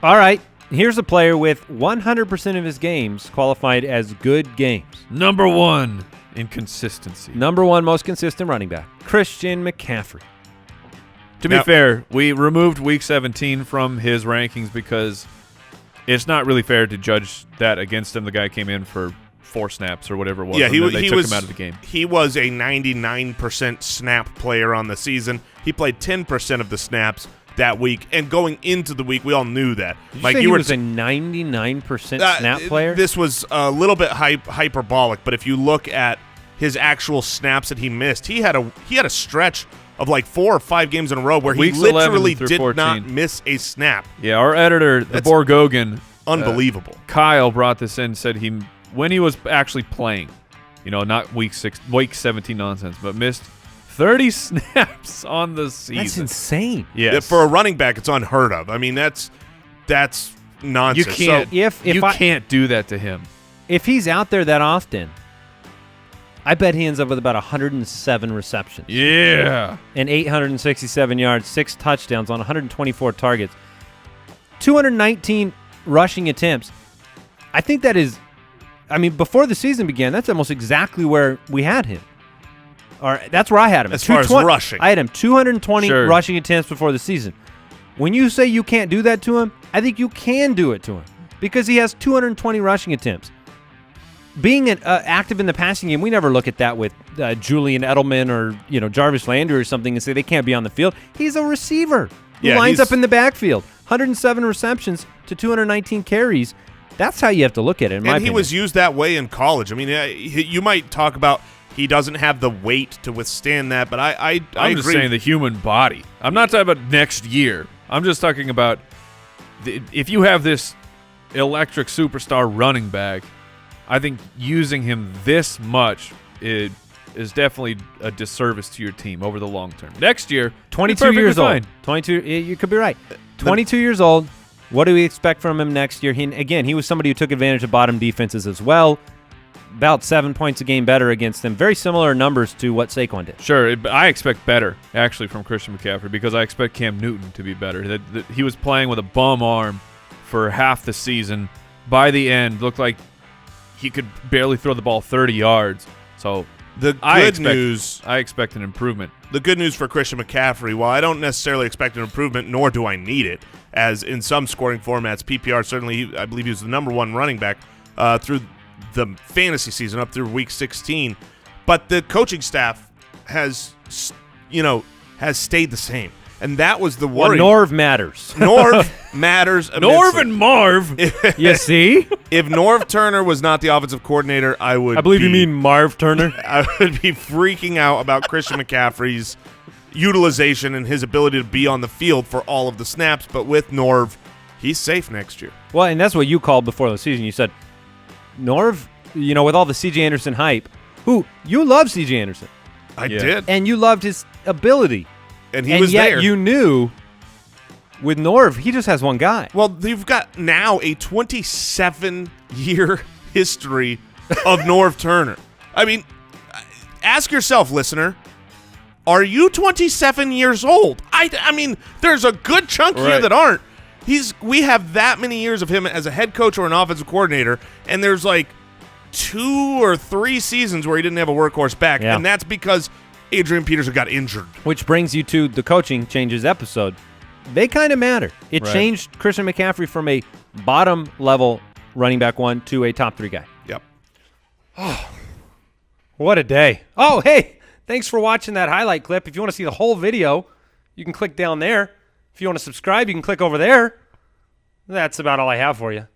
All right. Here's a player with 100% of his games qualified as good games. Number 1 in consistency. Number 1 most consistent running back, Christian McCaffrey. To be fair, we removed Week 17 from his rankings because it's not really fair to judge that against him. The guy came in for 4 snaps or whatever it was. Yeah, he took was him out of the game. He was a 99% snap player on the season. He played 10% of the snaps that week, and going into the week, we all knew that. Did you say he was a 99% snap player? This was a little bit hyperbolic, but if you look at his actual snaps that he missed, he had a stretch of like 4 or 5 games in a row where Weeks he literally 11 did 14. not miss a snap. Yeah, our editor, the Borgogan, unbelievable. Kyle brought this in and said when he was actually playing, not week 17 nonsense, but missed 30 snaps on the season. That's insane. Yes. For a running back, it's unheard of. I mean, that's nonsense. You can't. So you can't do that to him. If he's out there that often, I bet he ends up with about 107 receptions. Yeah. And 867 yards, 6 touchdowns on 124 targets, 219 rushing attempts. I think that is, before the season began, that's almost exactly where we had him. Or that's where I had him. As far as rushing. I had him 220 Sure. rushing attempts before the season. When you say you can't do that to him, I think you can do it to him because he has 220 rushing attempts. Being active in the passing game, we never look at that with Julian Edelman or Jarvis Landry or something and say they can't be on the field. He's a receiver who lines up in the backfield. 107 receptions to 219 carries. That's how you have to look at it, in my opinion. He was used that way in college. I mean, you might talk about he doesn't have the weight to withstand that, but I'm just agree. saying the human body. I'm not talking about next year. I'm just talking about if you have this electric superstar running back, I think using him this much is definitely a disservice to your team over the long term. Next year, 22 years old. 22. You could be right. 22 years old. What do we expect from him next year? He was somebody who took advantage of bottom defenses as well. About 7 points a game better against them. Very similar numbers to what Saquon did. Sure, I expect better, actually, from Christian McCaffrey because I expect Cam Newton to be better. That he was playing with a bum arm for half the season. By the end, looked like he could barely throw the ball 30 yards. So I expect an improvement. The good news for Christian McCaffrey, while I don't necessarily expect an improvement, nor do I need it, as in some scoring formats, PPR certainly, I believe he was the number 1 running back through the fantasy season up through week 16. But the coaching staff has stayed the same. And that was the worry. Well, Norv matters. Norv matters immensely. Norv and Marv. You see? If Norv Turner was not the offensive coordinator, I believe you mean Marv Turner. I would be freaking out about Christian McCaffrey's utilization and his ability to be on the field for all of the snaps. But with Norv, he's safe next year. Well, and that's what you called before the season. You said, Norv, with all the C.J. Anderson hype, you love C.J. Anderson. I did. And you loved his ability. And he was yet there. You knew with Norv, he just has one guy. Well, you've got now a 27-year history of Norv Turner. I mean, ask yourself, listener, are you 27 years old? I mean, there's a good chunk here that aren't. We have that many years of him as a head coach or an offensive coordinator, and there's like 2 or 3 seasons where he didn't have a workhorse back, and that's because Adrian Peterson got injured. Which brings you to the coaching changes episode. They kind of matter. It changed Christian McCaffrey from a bottom-level running back 1 to a top 3 guy. Yep. Oh, what a day. Oh, hey, thanks for watching that highlight clip. If you want to see the whole video, you can click down there. If you want to subscribe, you can click over there. That's about all I have for you.